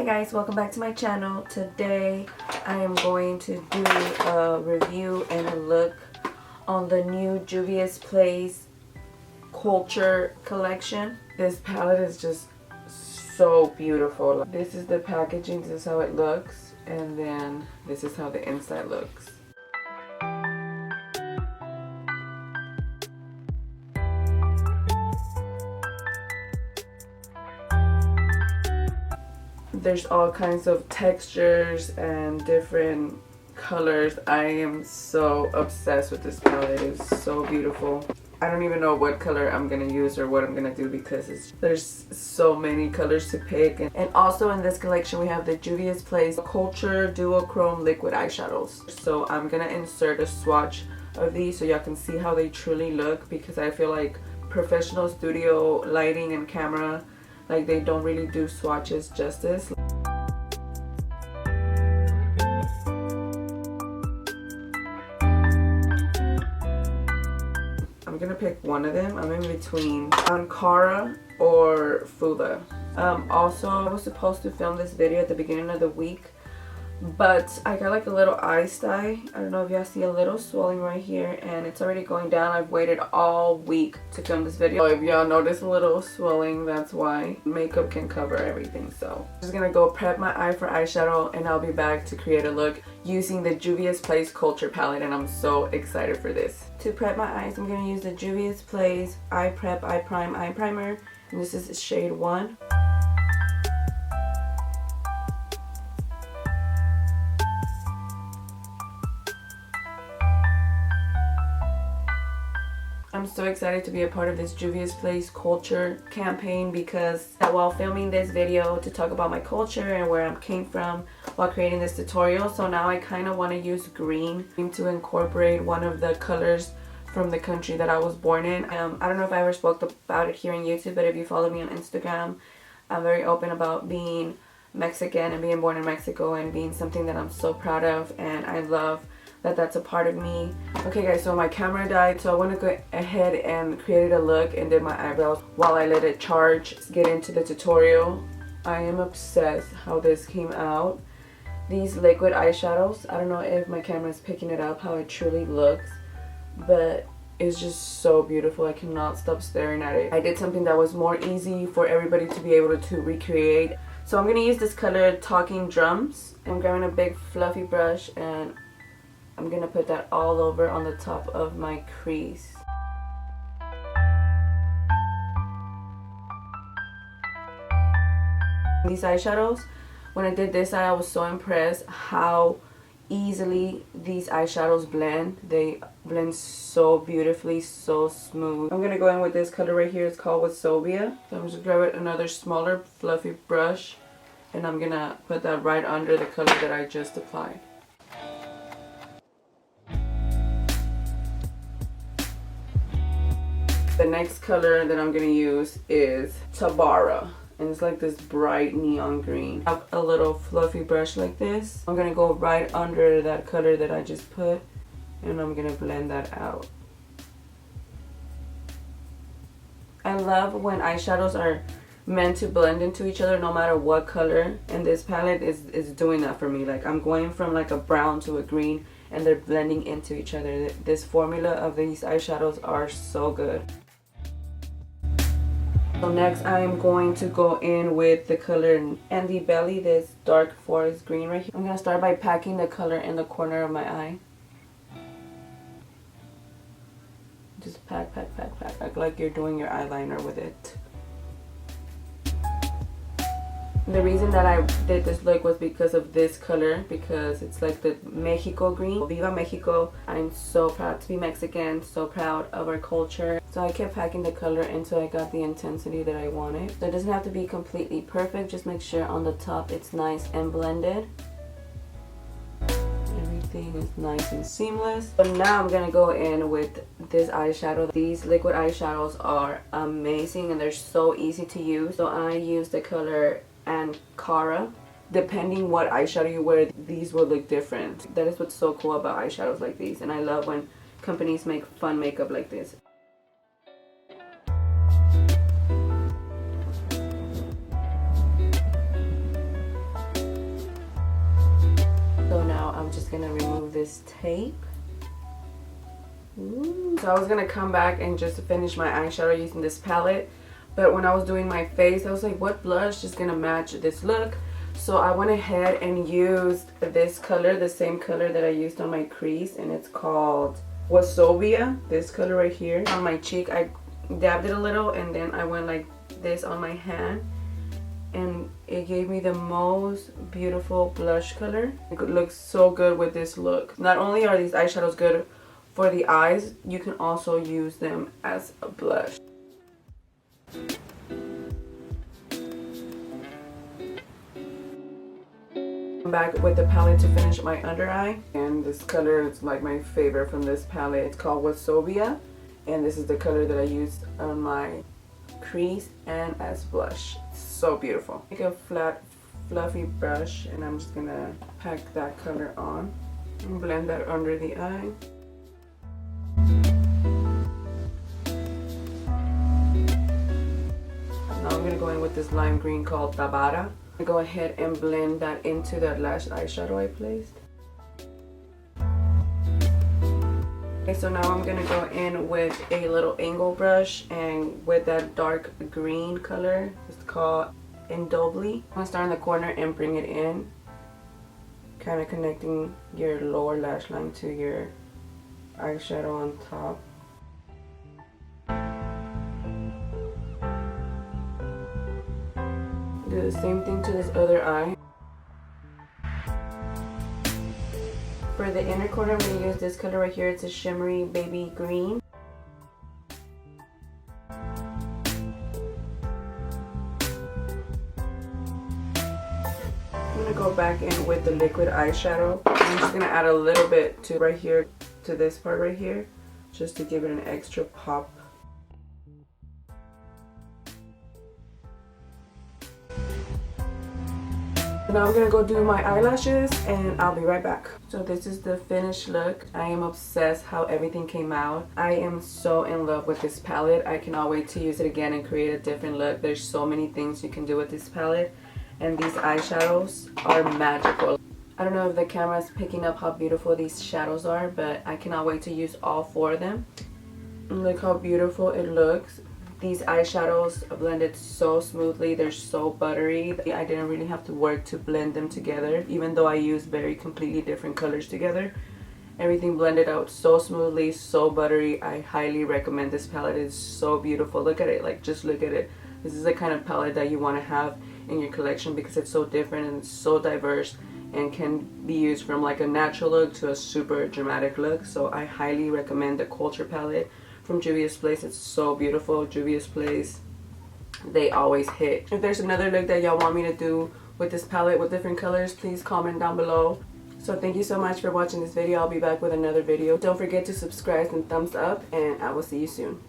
guys, welcome back to my channel. Today I am going to do a review and a look on the new Juvias Place Culture collection. This palette is just so beautiful. This is the packaging, this is how it looks, and then this is how the inside looks. There's all kinds of textures and different colors. I am so obsessed with this palette. It's so beautiful. I don't even know what color I'm gonna use or what I'm gonna do because there's so many colors to pick. And also in this collection we have the Juvias Place Culture Duochrome Liquid Eyeshadows. So I'm gonna insert a swatch of these so y'all can see how they truly look, because I feel like professional studio lighting and camera, like, they don't really do swatches justice. I'm gonna pick one of them. I'm in between Ankara or Fula. Also, I was supposed to film this video at the beginning of the week, but I got like a little eye sty. I don't know if y'all see a little swelling right here, and it's already going down. I've waited all week to film this video. If y'all notice a little swelling, that's why. Makeup can cover everything. So I'm just gonna go prep my eye for eyeshadow, and I'll be back to create a look using the Juvias Place Culture palette, and I'm so excited for this. To prep my eyes, I'm gonna use the Juvias Place Eye Prep Eye Prime Eye Primer, and this is shade 1. I'm so excited to be a part of this Juvias Place Culture campaign, because while filming this video to talk about my culture and where I came from while creating this tutorial, so now I kind of want to use green to incorporate one of the colors from the country that I was born in. I don't know if I ever spoke about it here on YouTube, but if you follow me on Instagram, I'm very open about being Mexican and being born in Mexico and being something that I'm so proud of, and I love that that's a part of me. Okay guys, so my camera died, so I want to go ahead and create a look and did my eyebrows while I let it charge. Let's get into the tutorial. I am obsessed how this came out. These liquid eyeshadows, I don't know if my camera is picking it up how it truly looks, but it's just so beautiful. I cannot stop staring at it. I did something that was more easy for everybody to be able to recreate. So I'm going to use this color Talking Drums. I'm grabbing a big fluffy brush and I'm going to put that all over on the top of my crease. These eyeshadows, when I did this eye, I was so impressed how easily these eyeshadows blend. They blend so beautifully, so smooth. I'm going to go in with this color right here. It's called Wasobia. So I'm just going to grab another smaller fluffy brush, and I'm going to put that right under the color that I just applied. The next color that I'm going to use is Tabara, and it's like this bright neon green. I have a little fluffy brush like this. I'm going to go right under that color that I just put, and I'm going to blend that out. I love when eyeshadows are meant to blend into each other no matter what color, and this palette is doing that for me. Like, I'm going from like a brown to a green, and they're blending into each other. This formula of these eyeshadows are so good. So next I'm going to go in with the color Andy Belly, this dark forest green right here. I'm going to start by packing the color in the corner of my eye. Just pack, pack, pack, pack. Act like you're doing your eyeliner with it. The reason that I did this look was because of this color, because it's like the Mexico green. Viva Mexico. I'm so proud to be Mexican, so proud of our culture. So I kept packing the color until I got the intensity that I wanted. So it doesn't have to be completely perfect, just make sure on the top it's nice and blended. Everything is nice and seamless. So now I'm gonna go in with this eyeshadow. These liquid eyeshadows are amazing and they're so easy to use. So I use the color Ankara. Depending what eyeshadow you wear, these will look different. That is what's so cool about eyeshadows like these, and I love when companies make fun makeup like this. I'm just gonna remove this tape. So I was gonna come back and just finish my eyeshadow using this palette, but when I was doing my face I was like, what blush is gonna match this look? So I went ahead and used this color, the same color that I used on my crease, and it's called Wasovia. This color right here on my cheek. I dabbed it a little and then I went like this on my hand, and it gave me the most beautiful blush color. It looks so good with this look. Not only are these eyeshadows good for the eyes, you can also use them as a blush. I'm back with the palette to finish my under eye, and this color is like my favorite from this palette. It's called Wasovia, and this is the color that I used on my crease and as blush. It's so beautiful. Take a flat fluffy brush and I'm just gonna pack that color on and blend that under the eye. Now I'm gonna go in with this lime green called Tabara. I'm gonna go ahead and blend that into that last eyeshadow I placed. Okay, so now I'm gonna go in with a little angle brush and with that dark green color. It's called Indobly. I'm gonna start in the corner and bring it in, kind of connecting your lower lash line to your eyeshadow on top. Do the same thing to this other eye. For the inner corner, I'm going to use this color right here. It's a shimmery baby green. I'm going to go back in with the liquid eyeshadow. I'm just going to add a little bit to right here, to this part right here, just to give it an extra pop. Now I'm gonna go do my eyelashes and I'll be right back. So this is the finished look. I am obsessed how everything came out. I am so in love with this palette. I cannot wait to use it again and create a different look. There's so many things you can do with this palette, and these eyeshadows are magical. I don't know if the camera is picking up how beautiful these shadows are, but I cannot wait to use all 4 of them. Look how beautiful it looks. These eyeshadows blended so smoothly. They're so buttery. I didn't really have to work to blend them together, even though I used very completely different colors together. Everything blended out so smoothly, so buttery. I highly recommend this palette. It's so beautiful. Look at it, like just look at it. This is the kind of palette that you want to have in your collection because it's so different and it's so diverse and can be used from like a natural look to a super dramatic look. So I highly recommend the Culture palette from Juvias Place. It's so beautiful. Juvias Place, they always hit. If there's another look that y'all want me to do with this palette with different colors, please comment down below. So thank you so much for watching this video. I'll be back with another video. Don't forget to subscribe and thumbs up, and I will see you soon.